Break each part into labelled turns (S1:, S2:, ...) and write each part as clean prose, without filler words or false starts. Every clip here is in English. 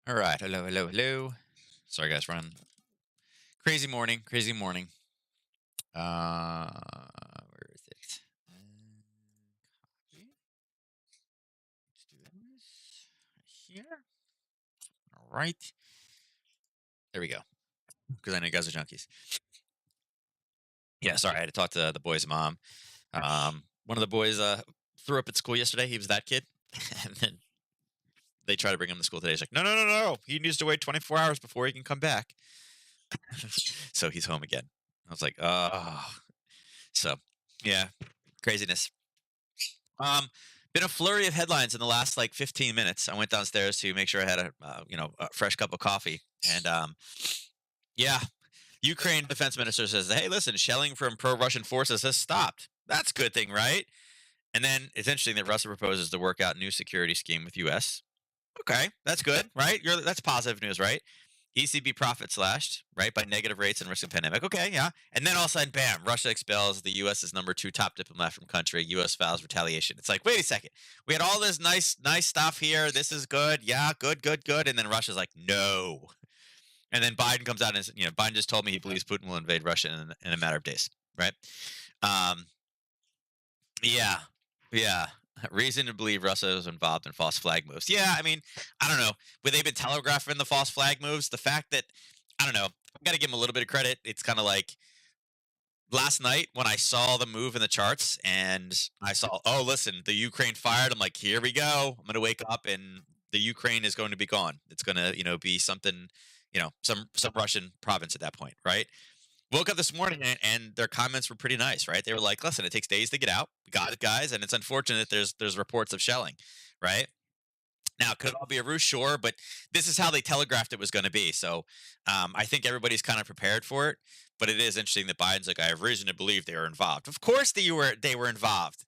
S1: All right. Hello, hello, hello. Sorry, guys. Run. Crazy morning. Crazy morning. Where is it? Copy. Let's do this right here. All right. There we go. Because I know you guys are junkies. Yeah. Sorry, I had to talk to the boy's mom. One of the boys threw up at school yesterday. He was that kid, and then they try to bring him to school today. He's like, no, no, no, no. He needs to wait 24 hours before he can come back. So he's home again. I was like, oh. So, yeah, craziness. Um, been a flurry of headlines in the last like 15 minutes. I went downstairs to make sure I had a fresh cup of coffee, and yeah, Ukraine defense minister says, "Hey, listen, shelling from pro-Russian forces has stopped. That's a good thing, right?" And then it's interesting that Russia proposes to work out new security scheme with U.S. Okay, that's good, right? That's positive news, right? ECB profit slashed, right, by negative rates and risk of pandemic. Okay, yeah. And then all of a sudden, bam, Russia expels the U.S.'s number 2 top diplomat from country. U.S. files retaliation. It's like, wait a second. We had all this nice stuff here. This is good. Yeah, good, good, good. And then Russia's like, no. And then Biden comes out and Biden just told me he believes Putin will invade Russia in a matter of days, right? Um, yeah, yeah. Reason to believe Russia was involved in false flag moves. Yeah, I mean, I don't know. But they've been telegraphing the false flag moves. The fact that I don't know. I got to give them a little bit of credit. It's kind of like last night when I saw the move in the charts and I saw, oh, listen, the Ukraine fired. I'm like, here we go. I'm gonna wake up and the Ukraine is going to be gone. It's gonna, be something, some Russian province at that point, right? Woke up this morning and their comments were pretty nice, right? They were like, "Listen, it takes days to get out. We got it, guys, and it's unfortunate there's reports of shelling, right?" Now, could it all be a ruse? Sure, but this is how they telegraphed it was going to be. So, I think everybody's kind of prepared for it. But it is interesting that Biden's like, "I have reason to believe they were involved." Of course, they were involved.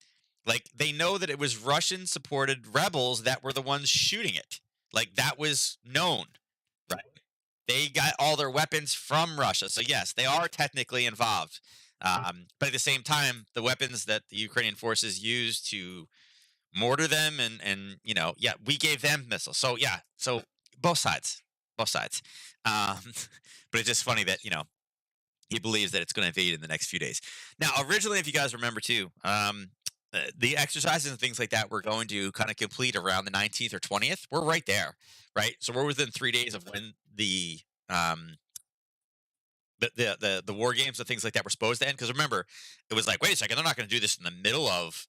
S1: Like they know that it was Russian-supported rebels that were the ones shooting it. Like that was known, right? They got all their weapons from Russia. So yes, they are technically involved. But at the same time, the weapons that the Ukrainian forces used to mortar them and yeah, we gave them missiles. So yeah, so both sides, both sides. Um, but it's just funny that he believes that it's going to invade in the next few days. Now, originally, if you guys remember too, the exercises and things like that were going to kind of complete around the 19th or 20th. We're right there, right? So we're within 3 days of when um, the war games and things like that were supposed to end. Because remember, it was like, wait a second, they're not going to do this in the middle of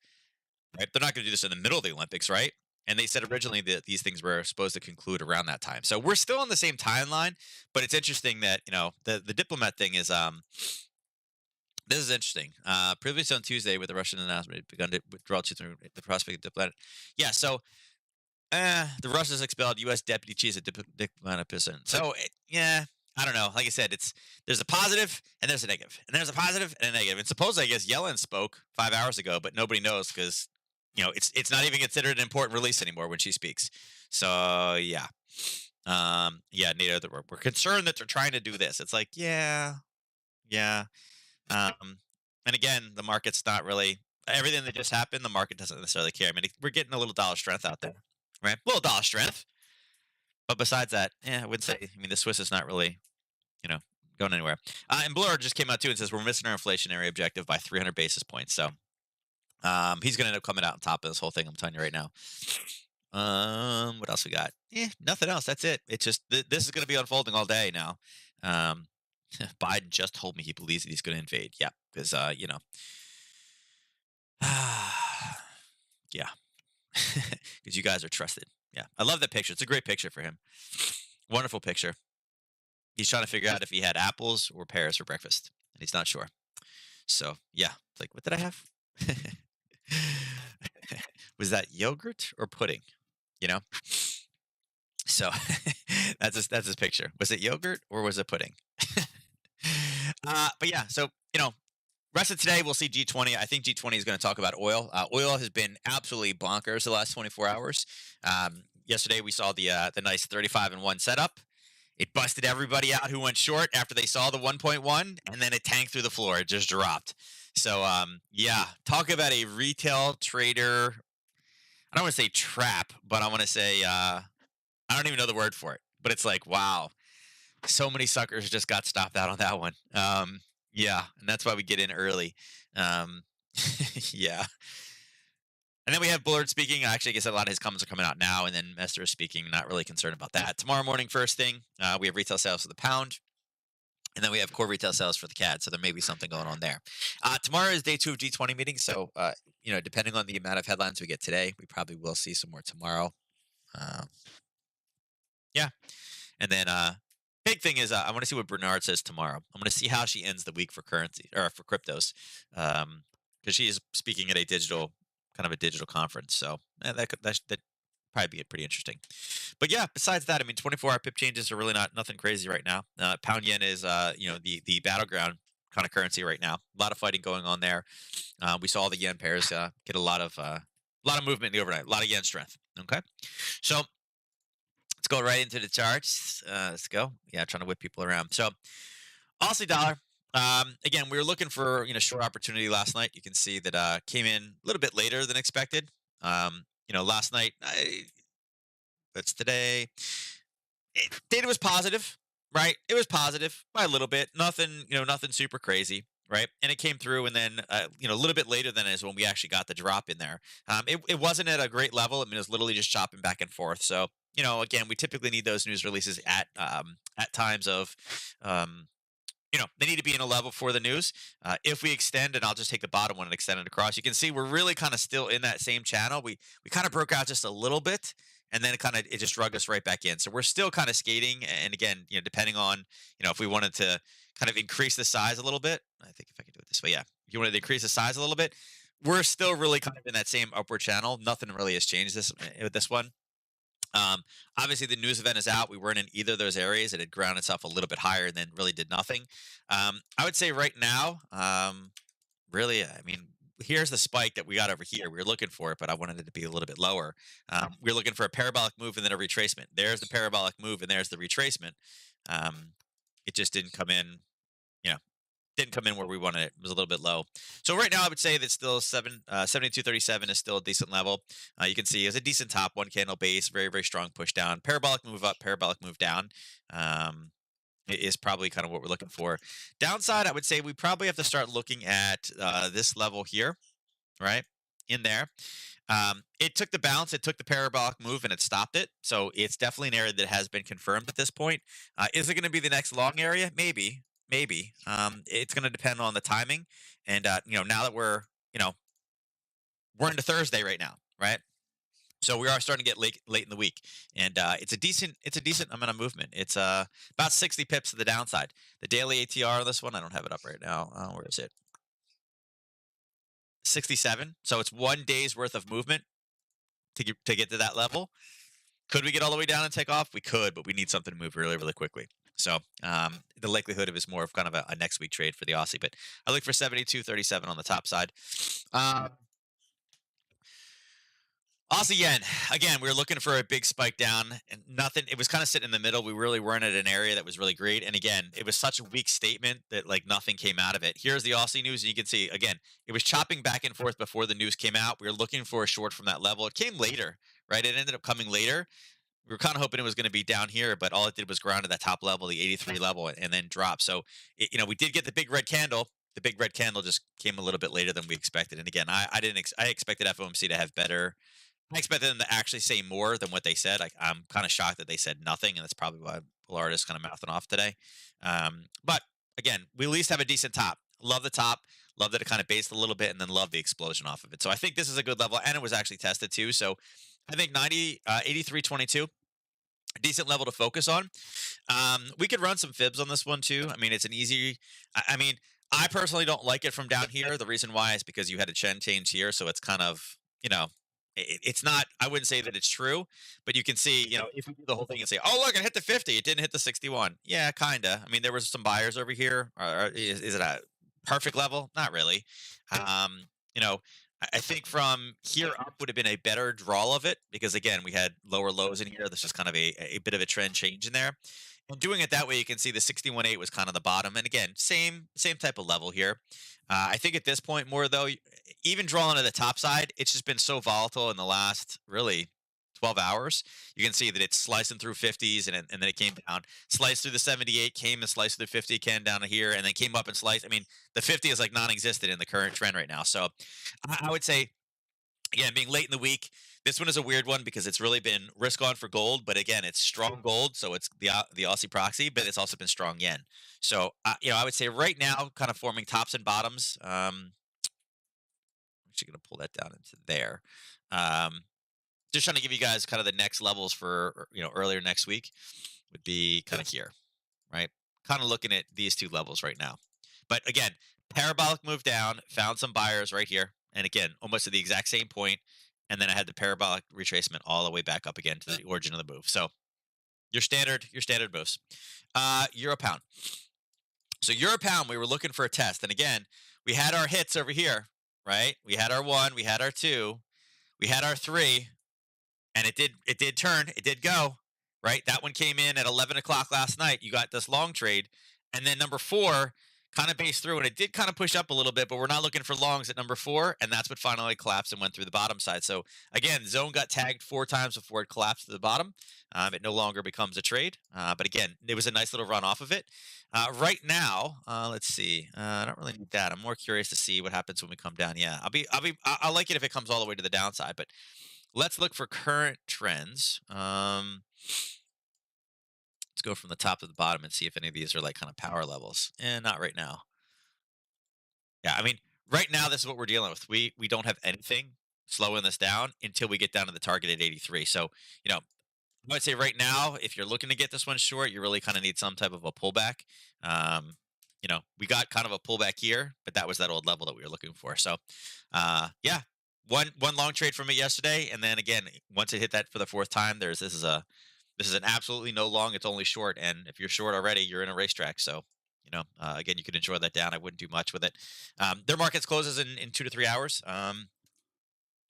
S1: right. They're not going to do this in the middle of the Olympics, right? And they said originally that these things were supposed to conclude around that time. So we're still on the same timeline, but it's interesting that the diplomat thing is this is interesting. Previously on Tuesday, with the Russian announcement, it begun to withdraw to the prospect of diplomatic. Yeah, so the Russians expelled U.S. deputy chiefs of diplomatic position. So yeah, I don't know. Like I said, there's a positive and there's a negative, and there's a positive and a negative. And supposedly, I guess Yellen spoke 5 hours ago, but nobody knows because it's not even considered an important release anymore when she speaks. So yeah, yeah, NATO. We're concerned that they're trying to do this. It's like yeah, yeah. And again, the market's not really everything that just happened. The market doesn't necessarily care. I mean, we're getting a little dollar strength out there, right? A little dollar strength. But besides that, yeah, I wouldn't say. I mean, the Swiss is not really, you know, going anywhere. And Blur just came out too and says we're missing our inflationary objective by 300 basis points. So he's going to end up coming out on top of this whole thing. I'm telling you right now. What else we got? Nothing else. That's it. It's just this is going to be unfolding all day now. Um, Biden just told me he believes that he's going to invade. Yeah, because yeah, because you guys are trusted. Yeah, I love that picture. It's a great picture for him. Wonderful picture. He's trying to figure out if he had apples or pears for breakfast, and he's not sure. So yeah, it's like, what did I have? Was that yogurt or pudding? You know. So that's his picture. Was it yogurt or was it pudding? But yeah, so rest of today we'll see G20. I think G20 is going to talk about oil. Oil has been absolutely bonkers the last 24 hours. Yesterday we saw the nice 35-1 setup. It busted everybody out who went short after they saw the 1.1, and then it tanked through the floor. It just dropped. So yeah, talk about a retail trader. I don't want to say trap, but I want to say I don't even know the word for it. but it's like, wow, so many suckers just got stopped out on that one. Yeah, and that's why we get in early. Um, yeah. And then we have Bullard speaking. Actually, I guess a lot of his comments are coming out now. And then Mester is speaking. Not really concerned about that. Tomorrow morning, first thing, we have retail sales for the pound. And then we have core retail sales for the CAD. So there may be something going on there. Tomorrow is day 2 of G20 meetings. So, depending on the amount of headlines we get today, we probably will see some more tomorrow. Um, yeah. And then big thing is I want to see what Bernard says tomorrow. I'm going to see how she ends the week for currency or for cryptos, because she is speaking at a digital conference. So that probably be pretty interesting. But yeah, besides that, I mean, 24-hour pip changes are really nothing crazy right now. Pound yen is the battleground kind of currency right now. A lot of fighting going on there. We saw the yen pairs get a lot of movement in the overnight, a lot of yen strength. Okay, so let's go right into the charts. Let's go. Yeah, trying to whip people around. So Aussie dollar. Again, we were looking for short opportunity last night. You can see that came in a little bit later than expected. Last night, that's today. Data was positive, right? It was positive by a little bit. Nothing super crazy, right? And it came through, and then a little bit later than is when we actually got the drop in there. It wasn't at a great level. I mean, it was literally just chopping back and forth. So again, we typically need those news releases at times of they need to be in a level for the news. If we extend, and I'll just take the bottom one and extend it across, you can see we're really kind of still in that same channel. We kind of broke out just a little bit, and then it just drug us right back in. So we're still kind of skating. And again, depending on if we wanted to kind of increase the size a little bit, I think if I can do it this way, yeah, if you wanted to increase the size a little bit, we're still really kind of in that same upward channel. Nothing really has changed with this one. Obviously, the news event is out. We weren't in either of those areas. It had ground itself a little bit higher and then really did nothing. I would say right now, really, I mean, here's the spike that we got over here. We were looking for it, but I wanted it to be a little bit lower. We were looking for a parabolic move and then a retracement. There's the parabolic move and there's the retracement. It just didn't come in, didn't come in where we wanted it. It was a little bit low. So right now, I would say that still 72.37 is still a decent level. You can see it's a decent top, one candle base, very, very strong push down. Parabolic move up, parabolic move down. It is probably kind of what we're looking for. Downside, I would say we probably have to start looking at this level here, right? In there. It took the bounce, it took the parabolic move, and it stopped it. So it's definitely an area that has been confirmed at this point. Is it going to be the next long area? Maybe. It's going to depend on the timing. And, now that we're into Thursday right now, right? So we are starting to get late in the week, and it's a decent amount of movement. It's about 60 pips to the downside. The daily ATR on this one, I don't have it up right now. Where is it? 67. So it's 1 day's worth of movement to get to that level. Could we get all the way down and take off? We could, but we need something to move really, really quickly. So the likelihood of it is more of kind of a next week trade for the Aussie. But I look for 72.37 on the top side. Aussie yen, again, we were looking for a big spike down and nothing. It was kind of sitting in the middle. We really weren't at an area that was really great. And again, it was such a weak statement that nothing came out of it. Here's the Aussie news. And you can see, again, it was chopping back and forth before the news came out. We were looking for a short from that level. It came later, right? It ended up coming later. We were kind of hoping it was going to be down here, but all it did was ground to that top level, the 83 level, and then drop. So, we did get the big red candle. The big red candle just came a little bit later than we expected. And again, I expected FOMC to have better. I expected them to actually say more than what they said. I'm kind of shocked that they said nothing, and that's probably why Bullard is kind of mouthing off today. But again, we at least have a decent top. Love the top. Love that it kind of based a little bit, and then love the explosion off of it. So I think this is a good level, and it was actually tested too. So I think 83.22, a decent level to focus on. We could run some fibs on this one too. I mean, it's an easy. I personally don't like it from down here. The reason why is because you had a trend change here, so it's kind of it's not. I wouldn't say that it's true, but you can see, if we do the whole thing and say, "Oh, look, it hit the 50, it didn't hit the 61." Yeah, kinda. I mean, there was some buyers over here. Is it a perfect level? Not really. I think from here up would have been a better draw of it because again, we had lower lows in here. This is kind of a bit of a trend change in there. And doing it that way, you can see the 61.8 was kind of the bottom. And again, same type of level here. I think at this point more though, even drawing to the top side, it's just been so volatile in the last really 12 hours, you can see that it's slicing through 50s and then it came down, sliced through the 78, came and sliced through the 50, came down to here, and then came up and sliced. I mean, the 50 is like non existent in the current trend right now. So I would say, again, being late in the week, this one is a weird one because it's really been risk on for gold, but again, it's strong gold, so it's the Aussie proxy, but it's also been strong yen. So I would say right now, kind of forming tops and bottoms. I'm actually going to pull that down into there. Um, just trying to give you guys kind of the next levels for earlier next week would be kind of here, right? Kind of looking at these two levels right now. But again, parabolic move down, found some buyers right here, and again, almost at the exact same point, and then I had the parabolic retracement all the way back up again to the origin of the move. So your standard moves. Euro pound. So euro pound, we were looking for a test, and again, we had our hits over here, right? We had our 1, we had our 2, we had our 3, and it did turn, it did go, right? That one came in at 11 o'clock last night. You got this long trade, and then number 4 kind of based through, and it did kind of push up a little bit, but we're not looking for longs at number 4, and that's what finally collapsed and went through the bottom side. So again, zone got tagged 4 times before it collapsed to the bottom. It no longer becomes a trade, but again, it was a nice little run off of it. Right now, let's see. I don't really need that. I'm more curious to see what happens when we come down. Yeah, I'll like it if it comes all the way to the downside, but let's look for current trends. Let's go from the top to the bottom and see if any of these are like kind of power levels. And not right now. Yeah, I mean, right now this is what we're dealing with. We don't have anything slowing this down until we get down to the target at 83. So, I would say right now, if you're looking to get this one short, you really kind of need some type of a pullback. Um, we got kind of a pullback here, but that was that old level that we were looking for. So, yeah, one long trade from it yesterday, and then again, once it hit that for the 4th time, this is an absolutely no long. It's only short, and if you're short already, you're in a racetrack. So, again, you could enjoy that down. I wouldn't do much with it. Their markets closes in 2 to 3 hours. You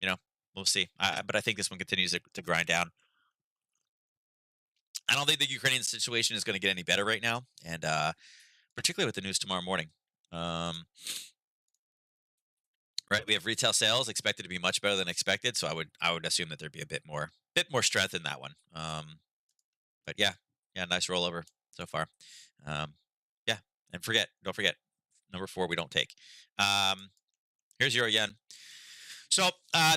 S1: know, we'll see. But I think this one continues to grind down. I don't think the Ukrainian situation is going to get any better right now, and particularly with the news tomorrow morning. Right, we have retail sales expected to be much better than expected, so I would assume that there'd be a bit more strength in that one. But yeah, nice rollover so far. Um, yeah, and don't forget, number 4 we don't take. Here's euro yen. So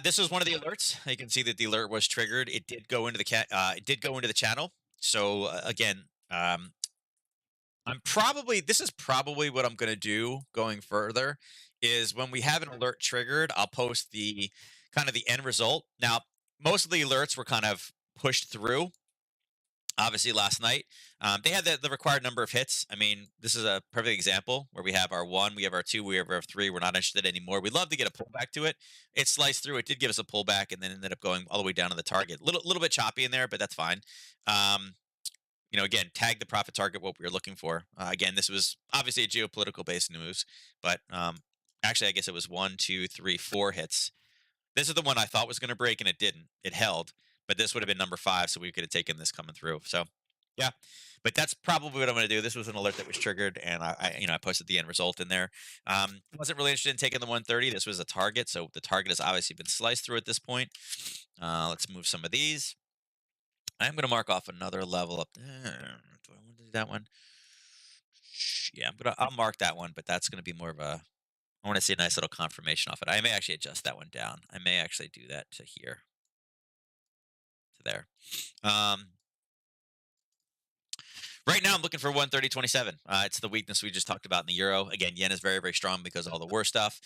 S1: this was one of the alerts. You can see that the alert was triggered. It did go into the channel. So again, this is probably what I'm going to do going further is when we have an alert triggered, I'll post the kind of the end result. Now, most of the alerts were kind of pushed through. Obviously, last night they had the required number of hits. I mean, this is a perfect example where we have our 1, we have our 2, we have our 3. We're not interested anymore. We'd love to get a pullback to it. It sliced through. It did give us a pullback, and then ended up going all the way down to the target. Little bit choppy in there, but that's fine. Again, tag the profit target what we were looking for. Again, this was obviously a geopolitical based news, but actually, I guess it was 1, 2, 3, 4 hits. This is the one I thought was going to break, and it didn't. It held, but this would have been number 5, so we could have taken this coming through. So, yeah, but that's probably what I'm going to do. This was an alert that was triggered, and I posted the end result in there. Wasn't really interested in taking the 130. This was a target, so the target has obviously been sliced through at this point. Let's move some of these. I'm going to mark off another level up there. Do I want to do that one? Yeah, I'll mark that one, but that's going to be more of a. I want to see a nice little confirmation off it. I may actually adjust that one down. I may actually do that to here, to there. Right now, I'm looking for 130.27. It's the weakness we just talked about in the euro. Again, yen is very, very strong because of all the war stuff.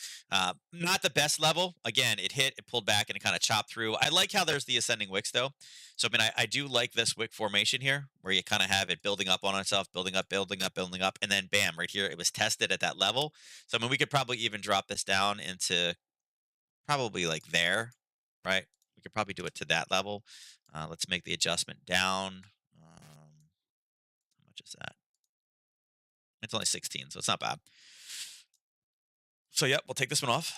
S1: Not the best level. Again, it hit, it pulled back, and it kind of chopped through. I like how there's the ascending wicks, though. So, I mean, I do like this wick formation here, where you kind of have it building up on itself, building up, building up, building up, and then bam, right here, it was tested at that level. So, I mean, we could probably even drop this down into probably like there, right? We could probably do it to that level. Let's make the adjustment down. How much is that? It's only 16, so it's not bad. So, yep, we'll take this one off.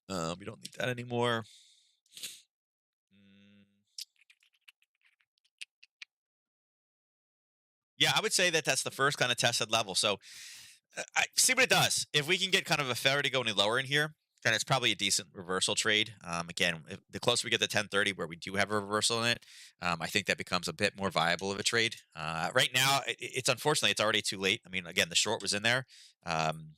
S1: We don't need that anymore. Yeah, I would say that that's the first kind of tested level. So, I see what it does. If we can get kind of a ferry to go any lower in here, then it's probably a decent reversal trade. Again, the closer we get to 1030 where we do have a reversal in it, I think that becomes a bit more viable of a trade. Right now, it's unfortunately it's already too late. I mean, again, the short was in there. Um,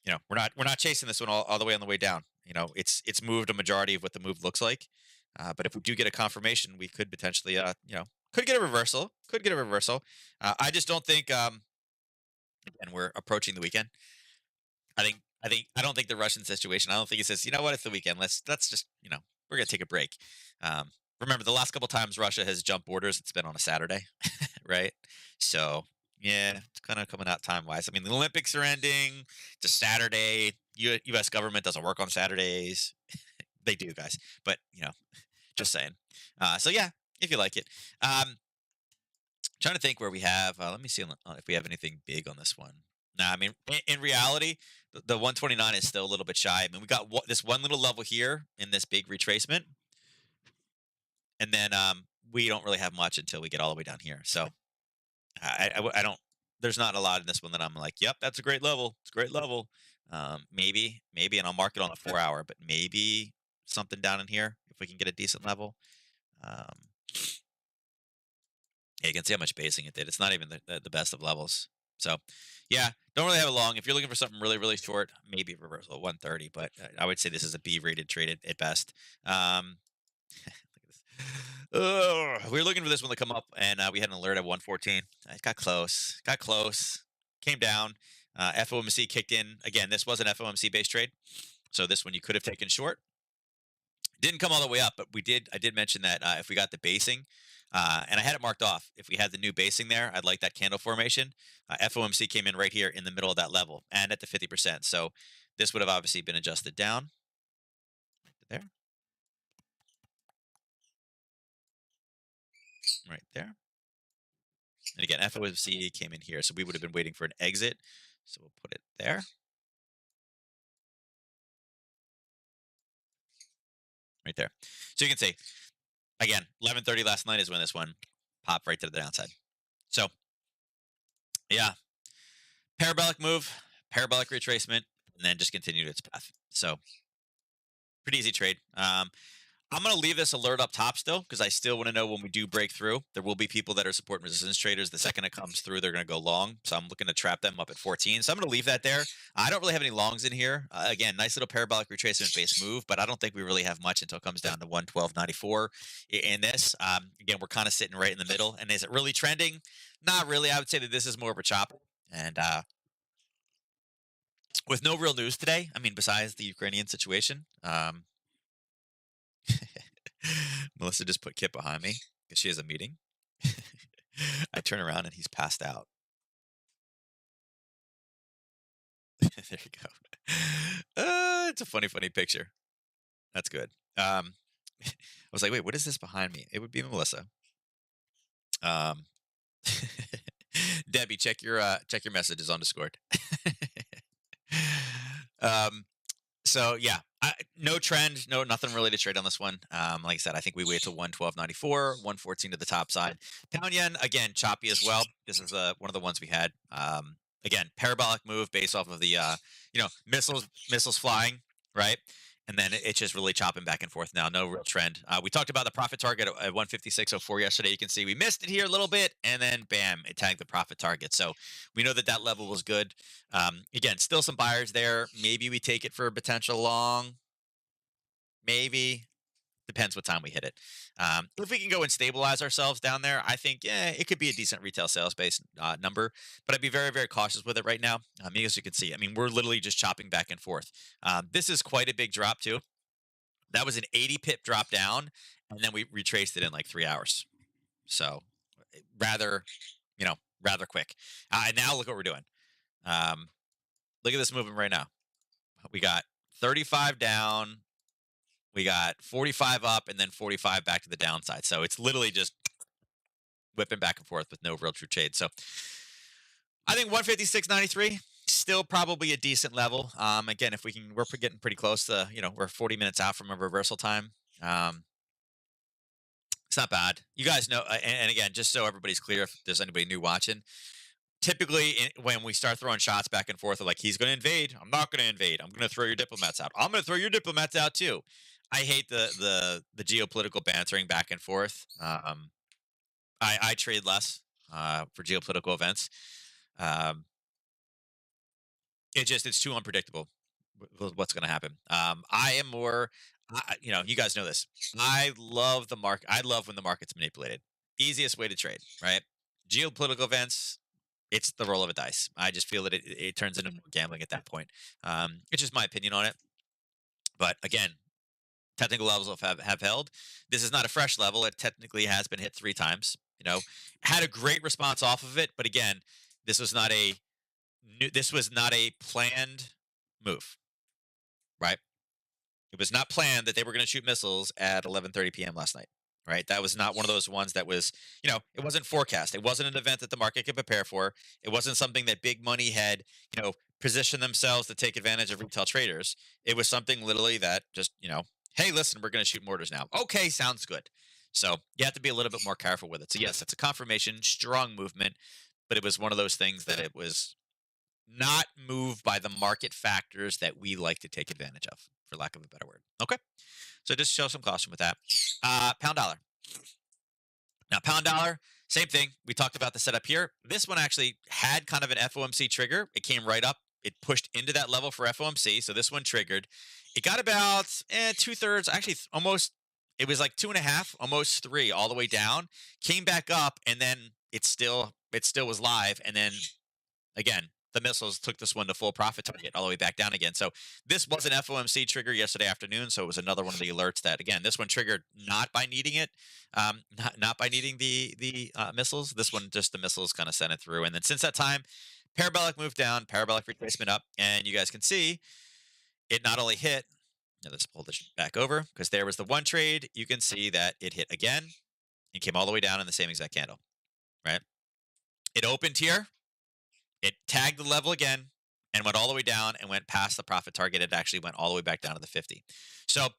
S1: we're not chasing this one all the way on the way down. It's moved a majority of what the move looks like. But if we do get a confirmation, we could potentially, could get a reversal. Could get a reversal. I just don't think. And we're approaching the weekend. I don't think the Russian situation. I don't think he says, you know what, it's the weekend. Let's just we're gonna take a break. Um, Remember the last couple times Russia has jumped borders, it's been on a Saturday, right? So yeah, it's kind of coming out time wise. I mean, the Olympics are ending. It's a Saturday. U.S. government doesn't work on Saturdays. They do, guys, but just saying. So yeah, if you like it. Trying to think where we have. Let me see if we have anything big on this one. Nah, I mean, in reality, the 129 is still a little bit shy. I mean, we got this one little level here in this big retracement, and then we don't really have much until we get all the way down here. So I don't. There's not a lot in this one that I'm like, yep, that's a great level. It's a great level. Maybe, and I'll mark it on a 4 hour, but maybe something down in here if we can get a decent level. Um, Yeah, you can see how much basing it did. It's not even the best of levels. So, yeah, don't really have it long. If you're looking for something really, really short, maybe reversal at 130, but I would say this is a B rated trade at best. Look at this. We were looking for this one to come up, and we had an alert at 114. It got close. Got close. Came down. FOMC kicked in. Again, this was an FOMC based trade. So, this one you could have taken short. Didn't come all the way up, but I did mention that if we got the basing, and I had it marked off. If we had the new basing there, I'd like that candle formation. FOMC came in right here in the middle of that level and at the 50%. So this would have obviously been adjusted down there, right there. And again, FOMC came in here, so we would have been waiting for an exit. So we'll put it there, right there. So you can see again, 11:30 last night is when this one popped right to the downside. So yeah, parabolic move, parabolic retracement, and then just continued its path. So pretty easy trade. I'm going to leave this alert up top still because I still want to know when we do break through. There will be people that are support and resistance traders. The second it comes through, they're going to go long. So I'm looking to trap them up at 14. So I'm going to leave that there. I don't really have any longs in here. Again, nice little parabolic retracement based move, but I don't think we really have much until it comes down to 112.94 in this. Again, we're kind of sitting right in the middle. And is it really trending? Not really. I would say that this is more of a chop. And with no real news today, I mean, besides the Ukrainian situation, Melissa just put Kip behind me because she has a meeting. I turn around and he's passed out. There you go. It's a funny, funny picture. That's good. I was like, wait, what is this behind me? It would be Melissa. Um, Debbie, check your messages on Discord. um, So yeah, no trend, no nothing really to trade on this one. Like I said, I think we wait till 112.94, 114 to the top side. Pound yen again, choppy as well. This is one of the ones we had. Again, parabolic move based off of the missiles flying, right? And then it's just really chopping back and forth now. No real trend. We talked about the profit target at 156.04 yesterday. You can see we missed it here a little bit, and then bam, it tagged the profit target. So we know that that level was good. Again, still some buyers there. Maybe we take it for a potential long. Maybe. Depends what time we hit it. If we can go and stabilize ourselves down there, I think it could be a decent retail sales base number. But I'd be very, very cautious with it right now. As you can see, I mean, we're literally just chopping back and forth. This is quite a big drop too. That was an 80 pip drop down, and then we retraced it in like 3 hours. So rather, rather quick. And now look what we're doing. Look at this movement right now. We got 35 down, we got 45 up, and then 45 back to the downside. So it's literally just whipping back and forth with no real true trade. So I think 156.93 still probably a decent level. Again, if we can, we're getting pretty close to, we're 40 minutes out from a reversal time. It's not bad. You guys know, and again, just so everybody's clear, if there's anybody new watching, typically when we start throwing shots back and forth, like he's going to invade, I'm not going to invade. I'm going to throw your diplomats out. I'm going to throw your diplomats out too. I hate the geopolitical bantering back and forth. I trade less for geopolitical events. Um, it's too unpredictable what's going to happen. I am more, you guys know this. I love the market. I love when the market's manipulated. Easiest way to trade, right? Geopolitical events, it's the roll of a dice. I just feel that it turns into more gambling at that point. It's just my opinion on it. But again, technical levels have held. This is not a fresh level. It technically has been hit 3 times. Had a great response off of it, but again, this was not a this was not a planned move, right? It was not planned that they were going to shoot missiles at 11:30 p.m. last night, right? That was not one of those ones that was, it wasn't forecast. It wasn't an event that the market could prepare for. It wasn't something that big money had, positioned themselves to take advantage of retail traders. It was something literally that just, hey, listen, we're going to shoot mortars now. Okay, sounds good. So you have to be a little bit more careful with it. So yes, it's a confirmation, strong movement, but it was one of those things that it was not moved by the market factors that we like to take advantage of, for lack of a better word. Okay. So just show some caution with that. Pound dollar. Now, pound dollar, same thing. We talked about the setup here. This one actually had kind of an FOMC trigger. It came right up. It pushed into that level for FOMC. So this one triggered. It got about 2/3, actually almost, it was like 2.5, almost 3, all the way down. Came back up, and then it still was live. And then again, the missiles took this one to full profit target all the way back down again. So this was an FOMC trigger yesterday afternoon. So it was another one of the alerts that, again, this one triggered not by needing it, not by needing the missiles. This one, just the missiles kind of sent it through. And then since that time, parabolic moved down, parabolic retracement up, and you guys can see it not only hit. Now let's pull this back over, because there was the one trade. You can see that it hit again and came all the way down in the same exact candle, right? It opened here. It tagged the level again and went all the way down and went past the profit target. It actually went all the way back down to the 50. So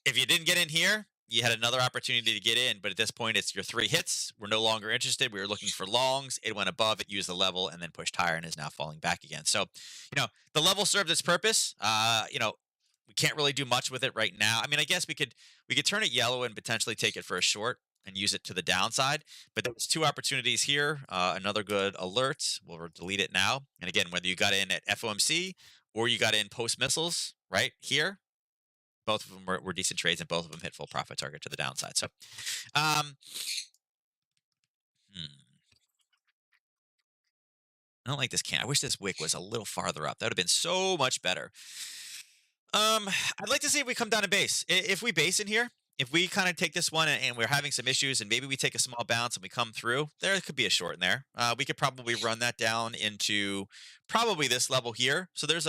S1: if you didn't get in here, you had another opportunity to get in, but at this point, it's your 3 hits. We're no longer interested. We were looking for longs. It went above, it used the level, and then pushed higher and is now falling back again. So, the level served its purpose. We can't really do much with it right now. I mean, I guess we could turn it yellow and potentially take it for a short and use it to the downside. But there's 2 opportunities here. Another good alert. We'll delete it now. And again, whether you got in at FOMC or you got in post missiles right here, both of them were decent trades, and both of them hit full profit target to the downside. So, um, hmm, I don't like this can. I wish this wick was a little farther up. That would have been so much better. I'd like to see if we come down to base. If we base in here, if we kind of take this one and we're having some issues, and maybe we take a small bounce and we come through, there could be a short in there. We could probably run that down into probably this level here. So there's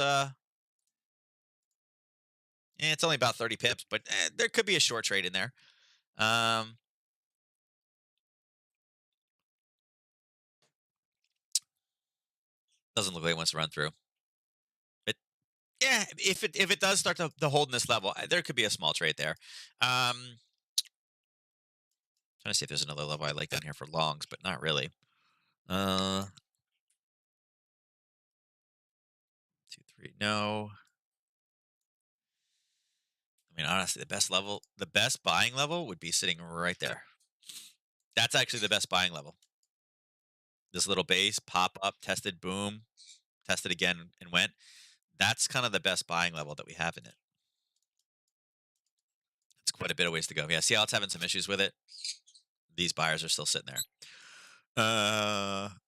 S1: it's only about 30 pips, but there could be a short trade in there. Doesn't look like it wants to run through. But yeah, if it does start to hold in this level, there could be a small trade there. Trying to see if there's another level I like down here for longs, but not really. 2, 3, no. I mean, honestly, the best buying level would be sitting right there. That's actually the best buying level. This little base, pop up, tested, boom, tested again and went. That's kind of the best buying level that we have in it. It's quite a bit of ways to go. Yeah, see how it's having some issues with it? These buyers are still sitting there.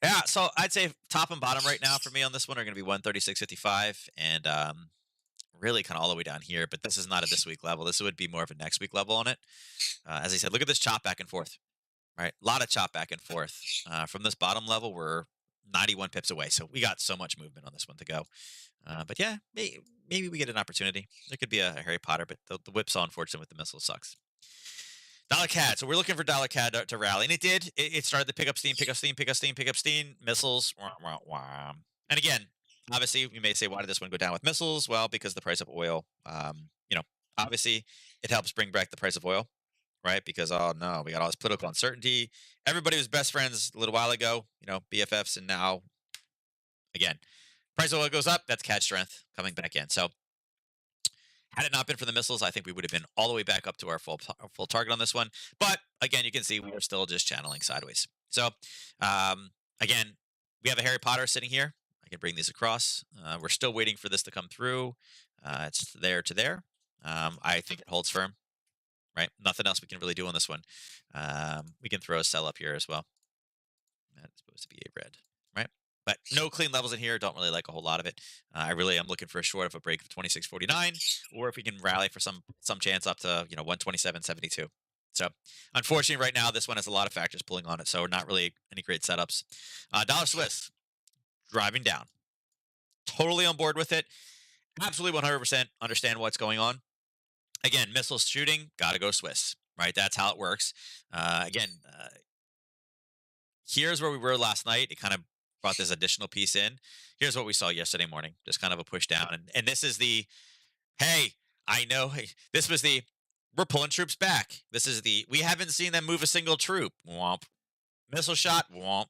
S1: Yeah, so I'd say top and bottom right now for me on this one are going to be 136.55 and really kind of all the way down here. But this is not a this week level. This would be more of a next week level on it. As I said, look at this chop back and forth. Right, a lot of chop back and forth. From this bottom level, we're 91 pips away, so we got so much movement on this one to go. But yeah, maybe we get an opportunity. There could be a Harry Potter, but the whipsaw, unfortunately, with the missile sucks. Dollar CAD. So we're looking for dollar CAD to rally, and it did. It started to pick up steam, pick up steam, pick up steam, pick up steam. Missiles. Wah, wah, wah. And again, obviously, we may say, why did this one go down with missiles? Well, because the price of oil. Obviously, it helps bring back the price of oil, right? Because oh no, we got all this political uncertainty. Everybody was best friends a little while ago, BFFs, and now again, price of oil goes up, that's CAD strength coming back in. So had it not been for the missiles, I think we would have been all the way back up to our full target on this one. But again, you can see we are still just channeling sideways. So again, we have a Harry Potter sitting here. I can bring these across. We're still waiting for this to come through. It's there to there. I think it holds firm, right? Nothing else we can really do on this one. We can throw a sell up here as well. That's supposed to be a red, right? But no clean levels in here. Don't really like a whole lot of it. I really am looking for a short of a break of 26.49, or if we can rally for some chance up to 127.72. So unfortunately, right now this one has a lot of factors pulling on it, so not really any great setups. Dollar Swiss driving down. Totally on board with it. Absolutely 100% understand what's going on. Again, missiles shooting, gotta go Swiss, right? That's how it works. Again, here's where we were last night. It kind of brought this additional piece in. Here's what we saw yesterday morning. Just kind of a push down. And this is the, hey, I know. Hey, this was the, we're pulling troops back. This is the, we haven't seen them move a single troop. Womp. Missile shot. Womp.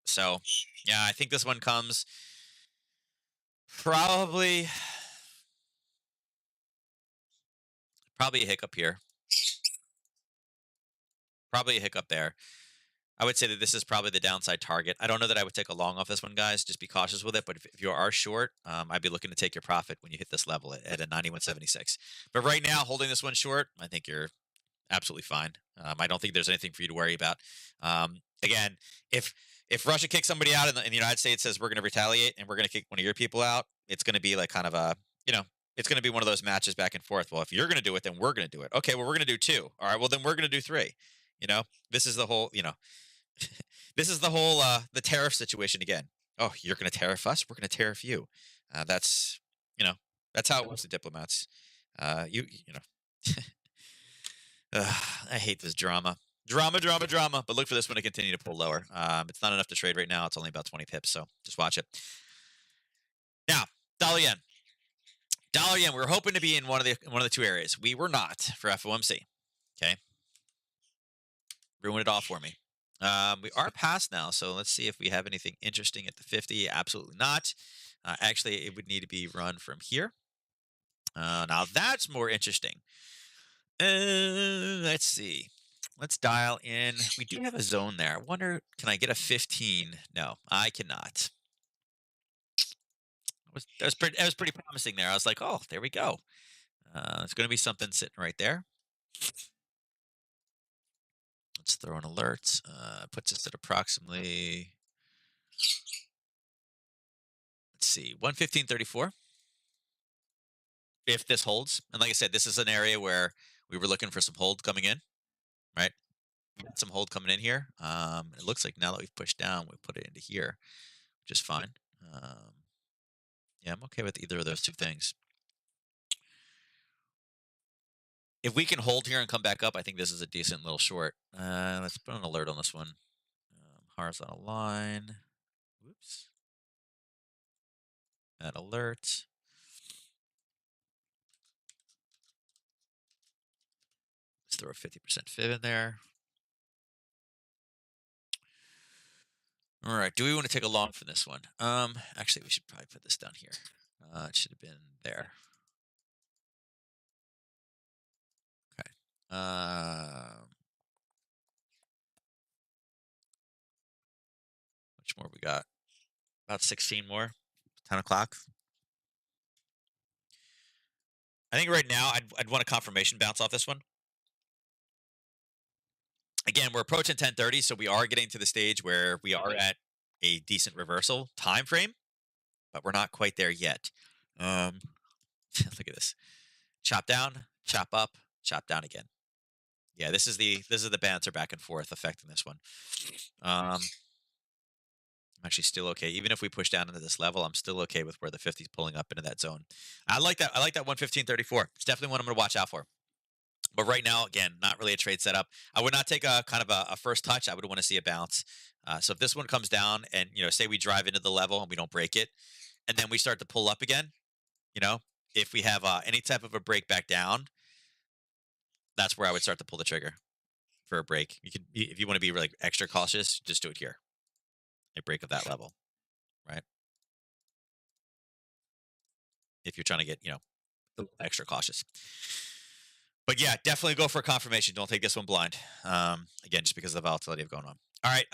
S1: So, yeah, I think this one comes probably a hiccup here. Probably a hiccup there. I would say that this is probably the downside target. I don't know that I would take a long off this one, guys. Just be cautious with it. But if you are short, I'd be looking to take your profit when you hit this level at a 91.76. But right now, holding this one short, I think you're absolutely fine. I don't think there's anything for you to worry about. Again, if Russia kicks somebody out and the United States says we're going to retaliate and we're going to kick one of your people out, it's going to be like kind of a, it's going to be one of those matches back and forth. Well, if you're going to do it, then we're going to do it. Okay, well, we're going to do two. All right, well, then we're going to do three. This is the whole, this is the whole the tariff situation again. Oh, you're going to tariff us? We're going to tariff you. That's that's how it works to diplomats. You know. I hate this drama. Drama. But look for this one to continue to pull lower. It's not enough to trade right now. It's only about 20 pips, so just watch it. Now, dollar yen. Dollar yen. We were hoping to be in one of the two areas. We were not for FOMC. Okay. Ruined it all for me. We are past now, so let's see if we have anything interesting at the 50. Absolutely not. Actually, it would need to be run from here. Now that's more interesting. Let's see. Let's dial in. We do have a zone there. I wonder, can I get a 15? No, I cannot. That was pretty promising there. I was like, oh, there we go. It's going to be something sitting right there. Let's throw an alert. Puts us at approximately, let's see, 115.34. If this holds, and like I said, this is an area where we were looking for some hold coming in, right? We got some hold coming in here. It looks like now that we've pushed down, we put it into here, which is fine. Yeah, I'm okay with either of those two things. If we can hold here and come back up, I think this is a decent little short. Let's put an alert on this one. Horizontal line. Whoops. Add alert. Let's throw a 50% fib in there. All right. Do we want to take a long for this one? Actually, we should probably put this down here. It should have been there. Okay. Much more we got? About 16 more. 10 o'clock. I think right now I'd want a confirmation bounce off this one. Again, we're approaching 10:30, so we are getting to the stage where we are at a decent reversal time frame, but we're not quite there yet. Look at this. Chop down, chop up, chop down again. Yeah, this is the banter back and forth affecting this one. I'm actually still okay. Even if we push down into this level, I'm still okay with where the 50 is pulling up into that zone. I like that 115.34. It's definitely one I'm going to watch out for. But right now, again, not really a trade setup. I would not take a kind of a first touch. I would want to see a bounce. So if this one comes down and, say we drive into the level and we don't break it, and then we start to pull up again, if we have any type of a break back down, that's where I would start to pull the trigger for a break. You can, if you want to be really extra cautious, just do it here. A break of that level, right? if you're trying to get, a little extra cautious. But yeah, definitely go for a confirmation. Don't take this one blind. Again, just because of the volatility of going on. All right.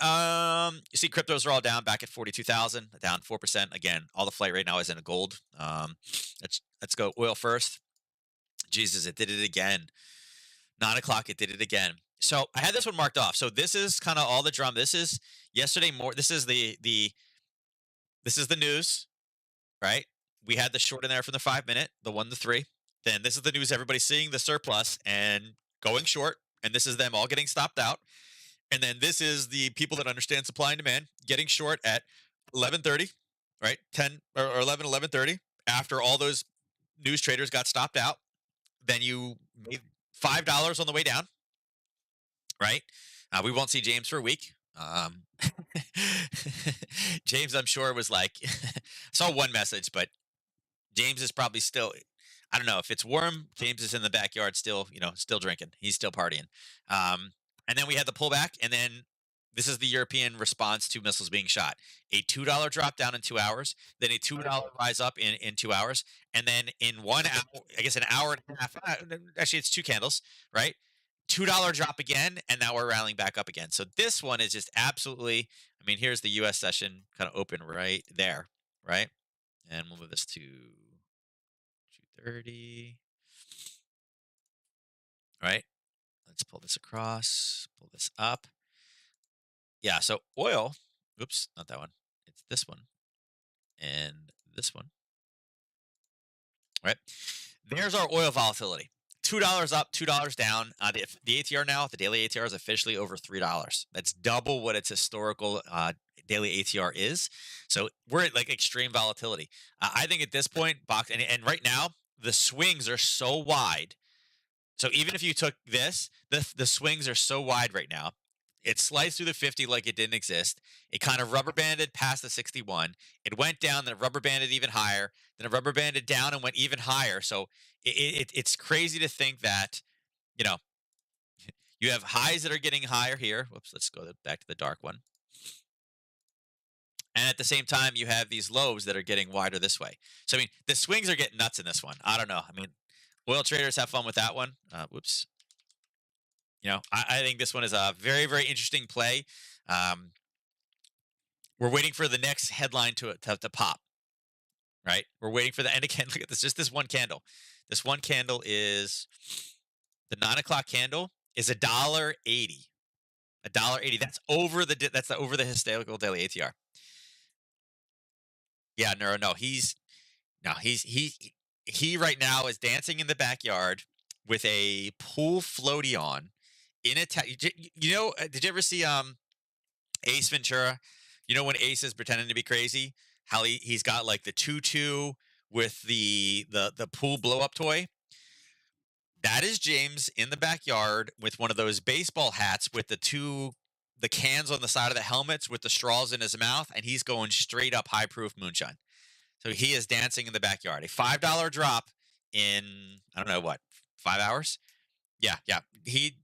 S1: You see, cryptos are all down back at 42,000, down 4%. Again, all the flight right now is in gold. Let's go oil first. Jesus, it did it again. 9 o'clock, it did it again. So I had this one marked off. So this is kind of all the drum. This is yesterday more. This is this is the news, right? We had the short in there from the 5 minute, the 1 to 3. Then this is the news everybody's seeing the surplus and going short. And this is them all getting stopped out. And then this is the people that understand supply and demand getting short at 11:30, right? 10 or 11, 11:30 after all those news traders got stopped out. Then you made $5 on the way down, right? We won't see James for a week. James, I'm sure, was like, saw one message, but James is probably still, I don't know if it's warm. James is in the backyard still, still drinking. He's still partying. And then we had the pullback, and then this is the European response to missiles being shot. A $2 drop down in 2 hours, then a $2 rise up in 2 hours, and then in 1 hour, I guess an hour and a half. Actually, it's 2 candles, right? $2 drop again, and now we're rallying back up again. So this one is just absolutely. I mean, here's the U.S. session kind of open right there, right? And we'll move this to 230. Right? Let's pull this across, pull this up. Yeah, so oil, oops, not that one. It's this one and this one. Right? There's our oil volatility. $2 up, $2 down. The ATR now, the daily ATR is officially over $3. That's double what its historical daily ATR is. So we're at like extreme volatility. I think at this point, and right now, the swings are so wide. So even if you took this, the swings are so wide right now. It sliced through the 50 like it didn't exist. It kind of rubber banded past the 61. It went down, then it rubber banded even higher. Then it rubber banded down and went even higher. So it's crazy to think that, you know, you have highs that are getting higher here. Whoops, let's go back to the dark one. And at the same time, you have these lows that are getting wider this way. So, I mean, the swings are getting nuts in this one. I don't know. I mean, oil traders have fun with that one. Whoops. I think this one is a very, very interesting play. We're waiting for the next headline to pop, right? We're waiting for the end. Again, look at this. Just this one candle. This one candle is the 9 o'clock candle is $1.80. $1.80. That's over the historical daily ATR. Yeah, no. He right now is dancing in the backyard with a pool floaty on in a did you ever see Ace Ventura? You know when Ace is pretending to be crazy, how he's got like the tutu with the pool blow up toy? That is James in the backyard with one of those baseball hats with the cans on the side of the helmets with the straws in his mouth, and he's going straight up high proof moonshine. So he is dancing in the backyard. A $5 drop in, I don't know what, 5 hours? Yeah.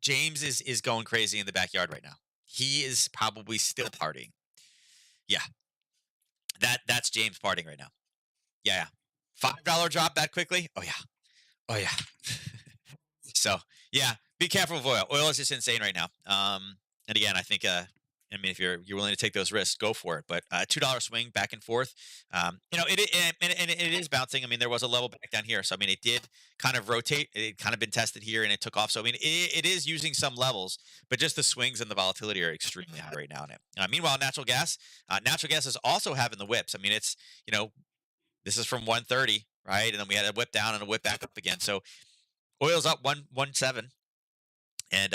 S1: James is going crazy in the backyard right now. He is probably still partying. Yeah. That's James partying right now. Yeah. $5 drop that quickly? Oh yeah. So yeah, be careful with oil. Oil is just insane right now. And again, I think if you're willing to take those risks, go for it. But $2 swing back and forth. It is bouncing. I mean, there was a level back down here, so I mean, it did kind of rotate. It kind of been tested here, and it took off. So I mean, it is using some levels, but just the swings and the volatility are extremely high right now in it. Meanwhile, natural gas is also having the whips. I mean, it's this is from 130, right, and then we had a whip down and a whip back up again. So oil's up 117. And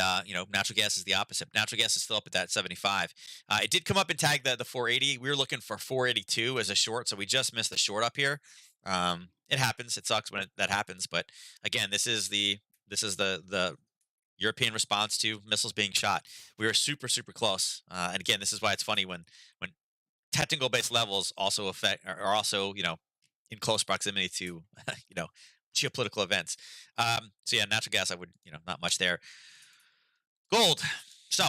S1: natural gas is the opposite. Natural gas is still up at that 75. It did come up and tag the 480. We were looking for 482 as a short, so we just missed the short up here. It happens. It sucks when that happens. But again, this is the European response to missiles being shot. We were super, super close. And again, this is why it's funny when technical based levels also are also in close proximity to geopolitical events. So yeah, natural gas, I would not much there. Gold. So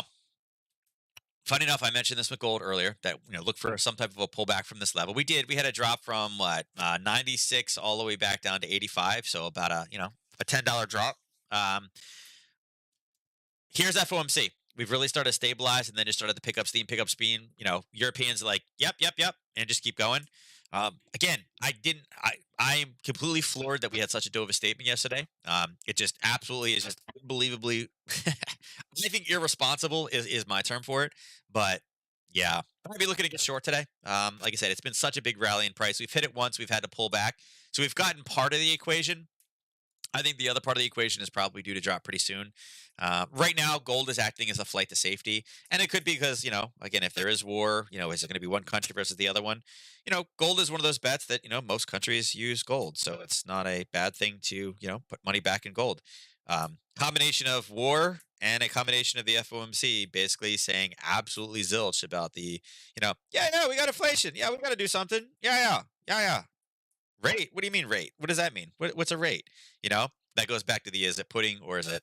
S1: Funny enough, I mentioned this with gold earlier that look for some type of a pullback from this level. We did. We had a drop from what 96 all the way back down to 85, so about a $10 drop. Um, Here's FOMC. We've really started to stabilize and then just started to pick up steam, pick up speed. Europeans are like, yep, yep, yep, and just keep going. Again, I didn't. I'm completely floored that we had such a dove statement yesterday. It just absolutely is just unbelievably. I think irresponsible is my term for it. But yeah, I'd be looking to get short today. Like I said, it's been such a big rally in price. We've hit it once. We've had to pull back, so we've gotten part of the equation. I think the other part of the equation is probably due to drop pretty soon. Right now, gold is acting as a flight to safety, and it could be because again, if there is war, is it going to be one country versus the other one? Gold is one of those bets that most countries use gold, so it's not a bad thing to put money back in gold. Combination of war and a combination of the FOMC basically saying absolutely zilch about yeah, we got inflation, yeah, we got to do something, yeah. Rate? What do you mean rate? What does that mean? What's a rate? That goes back to the is it pudding or is it,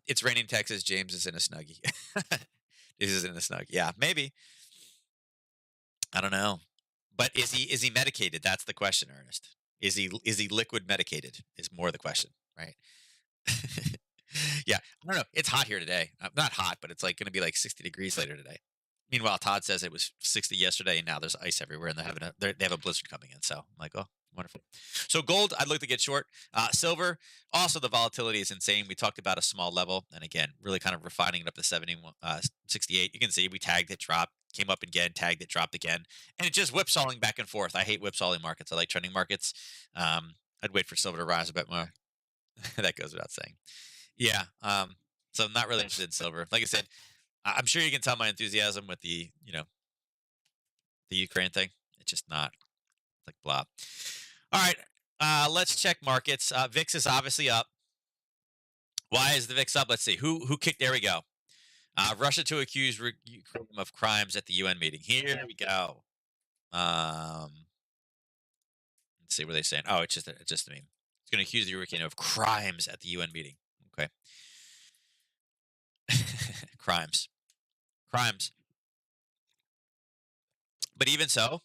S1: it's raining in Texas. James is in a snuggie. This is in a snug. Yeah, maybe. I don't know. But is he medicated? That's the question, Ernest. Is he liquid medicated? Is more the question, right? Yeah, I don't know. It's hot here today. Not hot, but it's like going to be like 60 degrees later today. Meanwhile, Todd says it was 60 yesterday, and now there's ice everywhere, and they have a blizzard coming in. So I'm like, oh, wonderful. So gold, I'd look to get short. Silver, also the volatility is insane. We talked about a small level, and again, really kind of refining it up to 68. You can see we tagged it, dropped, came up again, tagged it, dropped again, and it's just whipsawing back and forth. I hate whipsawing markets. I like trending markets. I'd wait for silver to rise a bit more. That goes without saying. Yeah. So I'm not really interested in silver. Like I said, I'm sure you can tell my enthusiasm with the Ukraine thing. It's just not like blah. All right, let's check markets. VIX is obviously up. Why is the VIX up? Let's see. Who kicked? There we go. Russia to accuse Ukraine of crimes at the UN meeting. Here we go. Let's see what they're saying. Oh, it's just a meme. It's going to accuse the Ukraine of crimes at the UN meeting. Okay. Crimes. Crimes. But even so,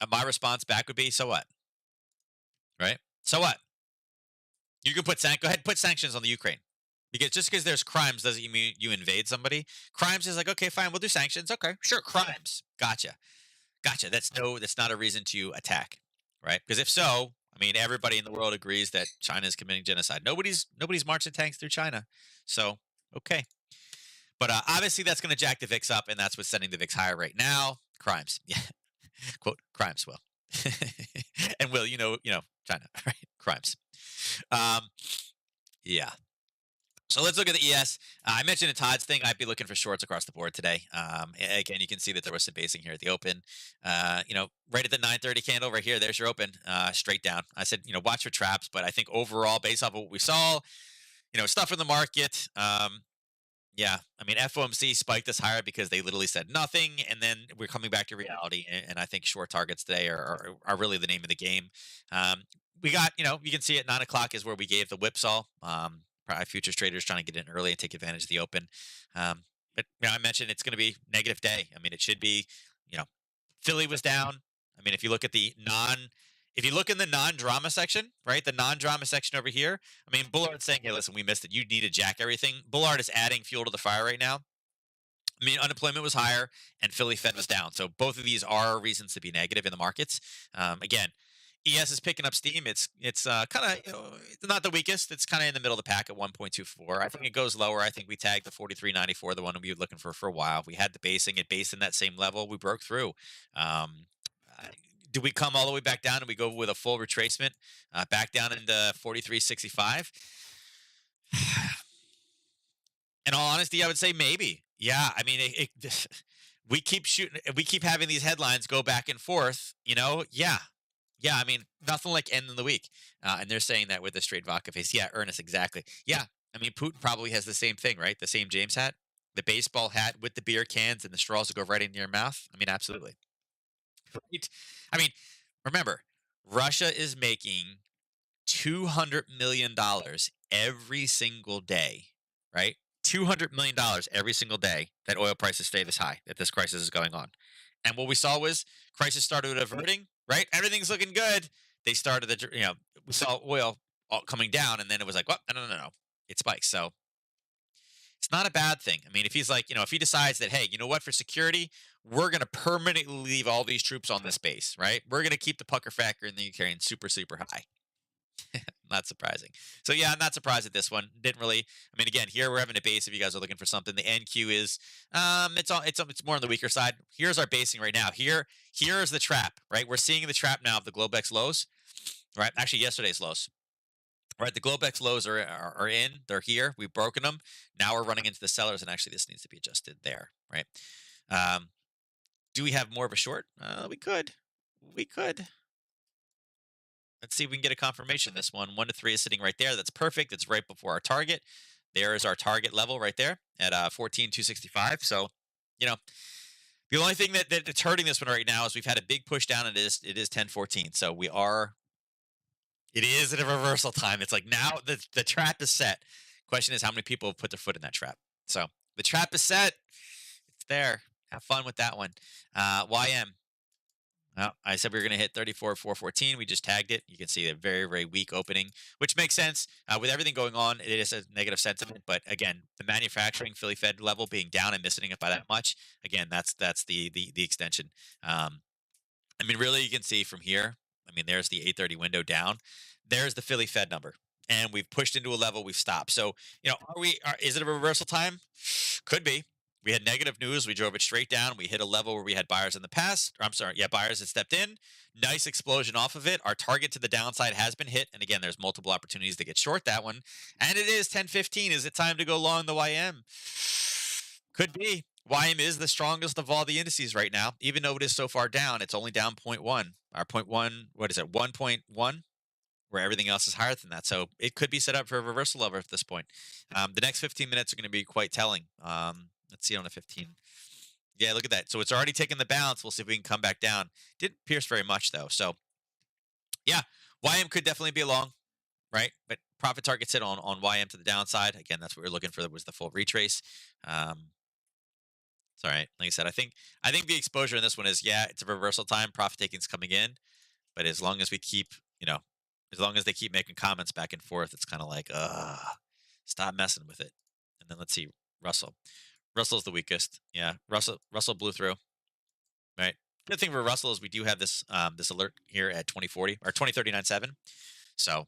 S1: my response back would be, so what? Right? So what? You can go ahead and put sanctions on the Ukraine. Because just because there's crimes doesn't mean you invade somebody. Crimes is like, okay, fine, we'll do sanctions. Okay, sure, crimes. Gotcha. Gotcha. That's not a reason to attack. Right? Because if so, I mean everybody in the world agrees that China is committing genocide. Nobody's marching tanks through China. So, okay. But obviously that's going to jack the VIX up, and that's what's sending the VIX higher right now. Crimes. Yeah. Quote, crimes, Will. And Will, China, right? Crimes. Yeah. So let's look at the ES. I mentioned in Todd's thing, I'd be looking for shorts across the board today. Again, you can see that there was some basing here at the open. Right at the 9:30 candle right here, there's your open, straight down. I said, watch for traps, but I think overall, based off of what we saw, stuff in the market, yeah, I mean FOMC spiked us higher because they literally said nothing, and then we're coming back to reality. And I think short targets today are really the name of the game. We got you can see at 9 o'clock is where we gave the whipsaw. Probably futures traders trying to get in early and take advantage of the open. But I mentioned it's going to be negative day. I mean, it should be. Philly was down. I mean, if you look in the non-drama section, right, the non-drama section over here, I mean, Bullard's saying, hey, listen, we missed it. You need to jack everything. Bullard is adding fuel to the fire right now. I mean, unemployment was higher and Philly Fed was down. So both of these are reasons to be negative in the markets. Again, ES is picking up steam. It's kind of it's not the weakest. It's kind of in the middle of the pack at 1.24. I think it goes lower. I think we tagged the 43.94, the one we were looking for a while. We had the basing. It based in that same level. We broke through. Do we come all the way back down and we go with a full retracement back down into 43.65? In all honesty, I would say maybe. Yeah, I mean, we keep shooting. We keep having these headlines go back and forth. Yeah. Yeah, I mean, nothing like end of the week. And they're saying that with a straight vodka face. Yeah, Ernest, exactly. Yeah, I mean, Putin probably has the same thing, right? The same James hat, the baseball hat with the beer cans and the straws that go right into your mouth. I mean, absolutely. Right? I mean, remember, Russia is making $200 million every single day, right? $200 million every single day that oil prices stay this high, that this crisis is going on. And what we saw was crisis started averting, right? Everything's looking good. They started we saw oil coming down, and then it was like, well, no. It spikes. So it's not a bad thing. I mean, if he's like, if he decides that, hey, you know what, for security, we're going to permanently leave all these troops on this base, right? We're going to keep the pucker factor in the Ukraine super, super high. Not surprising. So yeah, I'm not surprised at this one. Didn't really. I mean, again, here we're having a base. If you guys are looking for something, the NQ is it's more on the weaker side. Here's our basing right now. Here's the trap, right? We're seeing the trap now of the Globex lows, right? Actually, yesterday's lows. Right, the Globex lows are in. They're here. We've broken them. Now we're running into the sellers, and actually, this needs to be adjusted there, right? Um, do we have more of a short? We could. We could. Let's see if we can get a confirmation. This one, 1 to 3 is sitting right there. That's perfect. It's right before our target. There is our target level right there at 14,265. So, you know, the only thing that's hurting this one right now is we've had a big push down. It is 1014. So it is at a reversal time. It's like now the trap is set. Question is how many people have put their foot in that trap. So the trap is set. It's there. Have fun with that one. YM. Well, I said we were going to hit 34,414. We just tagged it. You can see a very, very weak opening, which makes sense. With everything going on, it is a negative sentiment. But again, the manufacturing Philly Fed level being down and missing it by that much, again, that's the extension. I mean, really, you can see from here. I mean, there's the 830 window down. There's the Philly Fed number, and we've pushed into a level. We've stopped. So, is it a reversal time? Could be. We had negative news. We drove it straight down. We hit a level where we had buyers in the past. Or, I'm sorry, yeah, buyers had stepped in. Nice explosion off of it. Our target to the downside has been hit. And again, there's multiple opportunities to get short that one. And it is 10:15. Is it time to go long the YM? Could be. YM is the strongest of all the indices right now. Even though it is so far down, it's only down 0.1. Our 0.1, what is it, 1.1? Where everything else is higher than that. So it could be set up for a reversal lever at this point. The next 15 minutes are going to be quite telling. Let's see on the 15. Yeah, look at that. So it's already taken the bounce. We'll see if we can come back down. Didn't pierce very much, though. So, yeah, YM could definitely be long, right? But profit target sit on YM to the downside. Again, that's what we're looking for, was the full retrace. It's all right. Like I said, I think the exposure in this one is, yeah, it's a reversal time. Profit taking's coming in. But as long as we keep, as long as they keep making comments back and forth, it's kind of like, stop messing with it. And then let's see, Russell. Russell's the weakest. Yeah, Russell blew through. Right. Good thing for Russell is we do have this this alert here at 2040 or 2039.7. So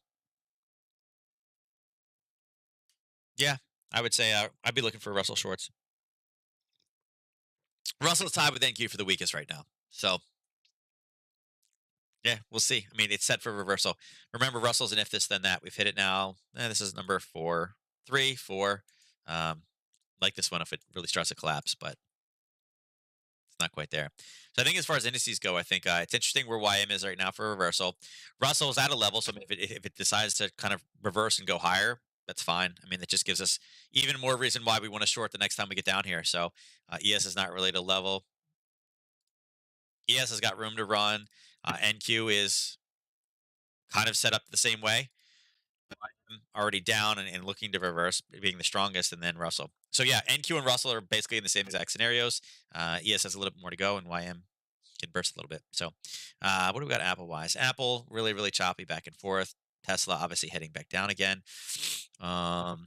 S1: yeah, I would say I'd be looking for Russell shorts. Russell's tied with NQ for the weakest right now. So yeah, we'll see. I mean, it's set for reversal. Remember, Russell's an if this then that. We've hit it now. This is number 4, 3, 4. Like this one if it really starts to collapse, but it's not quite there. So I think as far as indices go, I think it's interesting where YM is right now for reversal. Russell's at a level, so if it decides to kind of reverse and go higher, that's fine. I mean, that just gives us even more reason why we want to short the next time we get down here. So ES is not really at a level. ES has got room to run. NQ is kind of set up the same way. Already down and looking to reverse, being the strongest, and then Russell. So yeah, NQ and Russell are basically in the same exact scenarios. ES has a little bit more to go, and YM can burst a little bit. So what do we got Apple wise? Apple really, really choppy back and forth. Tesla obviously heading back down again. You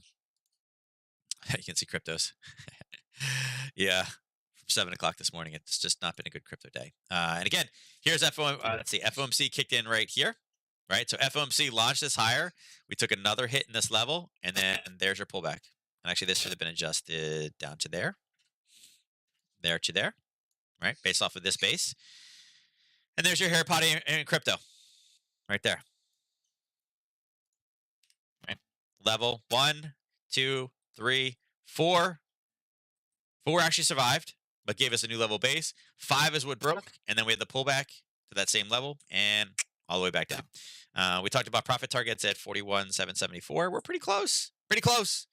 S1: can see cryptos. Yeah, from 7 o'clock this morning. It's just not been a good crypto day. And again, here's let's see, FOMC kicked in right here. Right, so FOMC launched this higher. We took another hit in this level, and then there's your pullback. And actually, this should have been adjusted down to there to there, right, based off of this base. And there's your hair potty in crypto, right there. Right, level 1, 2, 3, 4. 4 actually survived, but gave us a new level base. 5 is what broke, and then we had the pullback to that same level, and all the way back down. We talked about profit targets at 41,774. We're pretty close. Pretty close.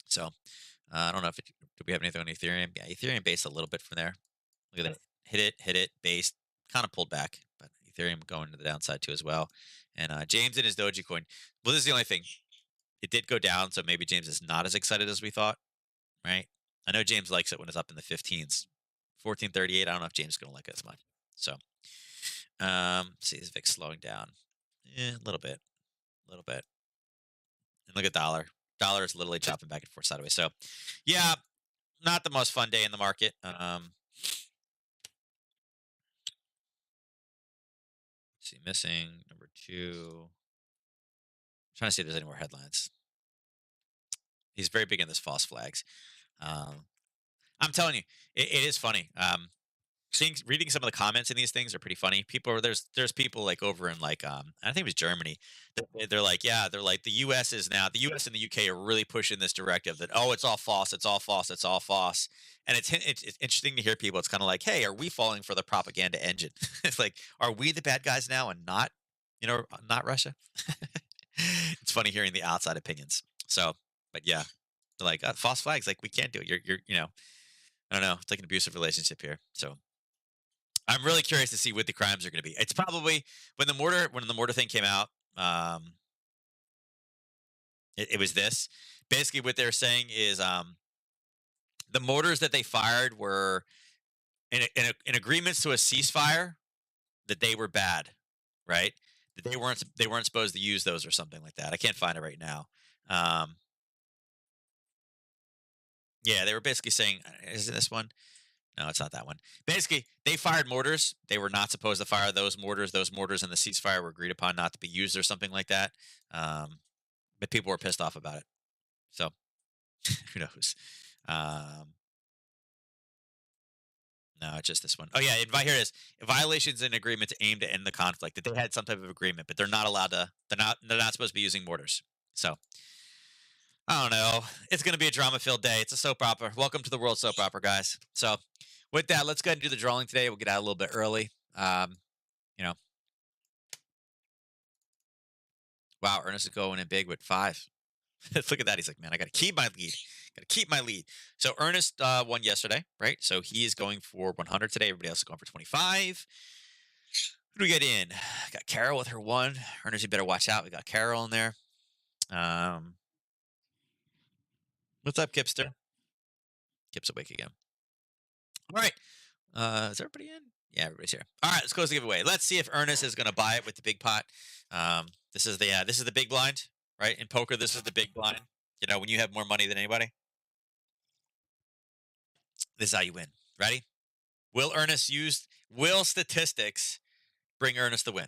S1: So I don't know do we have anything on Ethereum? Yeah, Ethereum based a little bit from there. Look at that. Hit it, based, kind of pulled back, but Ethereum going to the downside too as well. And James in his Dogecoin. Well, this is the only thing. It did go down, so maybe James is not as excited as we thought, right? I know James likes it when it's up in the 15s. 1438, I don't know if James is going to like it as much. So, see, is VIX slowing down? Yeah, a little bit. A little bit. And look at dollar. Dollar is literally chopping back and forth sideways. So, yeah, not the most fun day in the market. See, missing number 2. Trying to see if there's any more headlines. He's very big in this false flags. Um, I'm telling you, it is funny. Reading some of the comments in these things are pretty funny. There's people like over in like I think it was Germany. They're like, yeah, they're like the US and the UK are really pushing this directive that, oh, it's all false, it's all false, it's all false. And it's interesting to hear people. It's kind of like, hey, are we falling for the propaganda engine? It's like, are we the bad guys now and not, not Russia? It's funny hearing the outside opinions. So, but yeah, they're like, false flags, like we can't do it. You're I don't know. It's like an abusive relationship here. So I'm really curious to see what the crimes are going to be. It's probably when the mortar thing came out. It was this. Basically, what they're saying is the mortars that they fired were in agreements to a ceasefire, that they were bad, right? That they weren't supposed to use those or something like that. I can't find it right now. Yeah, they were basically saying, isn't this one? No, it's not that one. Basically, they fired mortars. They were not supposed to fire those mortars. Those mortars in the ceasefire were agreed upon not to be used or something like that. But people were pissed off about it. So who knows? Um, no, it's just this one. Oh yeah, here it is. Violations in agreements aimed to end the conflict. That they had some type of agreement, but they're not allowed to. They're not supposed to be using mortars. So I don't know. It's going to be a drama-filled day. It's a soap opera. Welcome to the world soap opera, guys. So with that, let's go ahead and do the drawing today. We'll get out a little bit early. You know, wow, Ernest is going in big with 5. Look at that. He's like, man, I got to keep my lead. Got to keep my lead. So Ernest won yesterday, right? So he is going for 100 today. Everybody else is going for 25. Who do we get in? Got Carol with her 1. Ernest, you better watch out. We got Carol in there. What's up, Kipster? Kip's awake again. All right. Is everybody in? Yeah, everybody's here. All right, let's close the giveaway. Let's see if Ernest is going to buy it with the big pot. This is the big blind, right? In poker, this is the big blind. You know, when you have more money than anybody, this is how you win. Ready? Will statistics bring Ernest the win?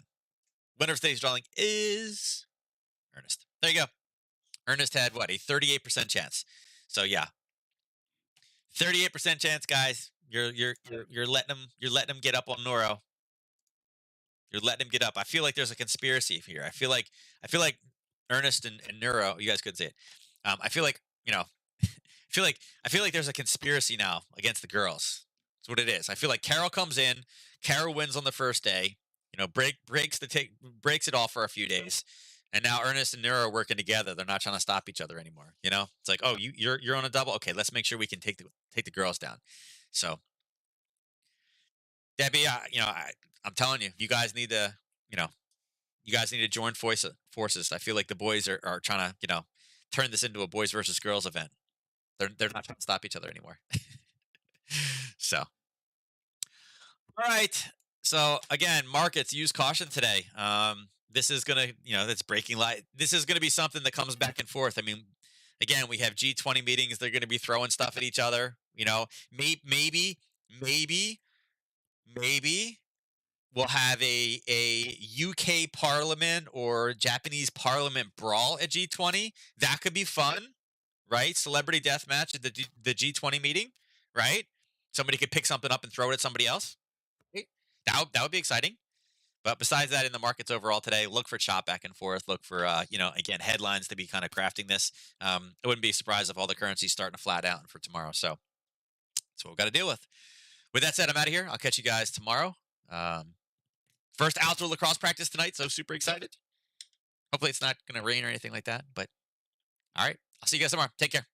S1: Winner of today's drawing is Ernest. There you go. Ernest had what, a 38% chance. So yeah, 38% chance, guys. You're letting him get up on Noro. You're letting him get up. I feel like there's a conspiracy here. I feel like Ernest and Neuro, you guys couldn't say it. I feel like, I feel like there's a conspiracy now against the girls. That's what it is. I feel like Carol comes in, Carol wins on the first day, breaks it all for a few days. And now Ernest and Neuro are working together. They're not trying to stop each other anymore. It's like, oh, you're on a double. Okay, let's make sure we can take the girls down. So, Debbie, I'm telling you, you guys need to join forces. I feel like the boys are trying to, turn this into a boys versus girls event. They're not trying to stop each other anymore. So, all right. So again, markets, use caution today. This is gonna, that's breaking light. This is gonna be something that comes back and forth. I mean, again, we have G20 meetings. They're gonna be throwing stuff at each other. Maybe we'll have a UK Parliament or Japanese Parliament brawl at G20. That could be fun, right? Celebrity death match at the G20 meeting, right? Somebody could pick something up and throw it at somebody else. Right? That would be exciting. But besides that, in the markets overall today, look for chop back and forth. Look for again, headlines to be kind of crafting this. I wouldn't be surprised if all the currencies starting to flat out for tomorrow. So that's what we've got to deal with. With that said, I'm out of here. I'll catch you guys tomorrow. First outdoor lacrosse practice tonight, so super excited. Hopefully it's not going to rain or anything like that. But all right, I'll see you guys tomorrow. Take care.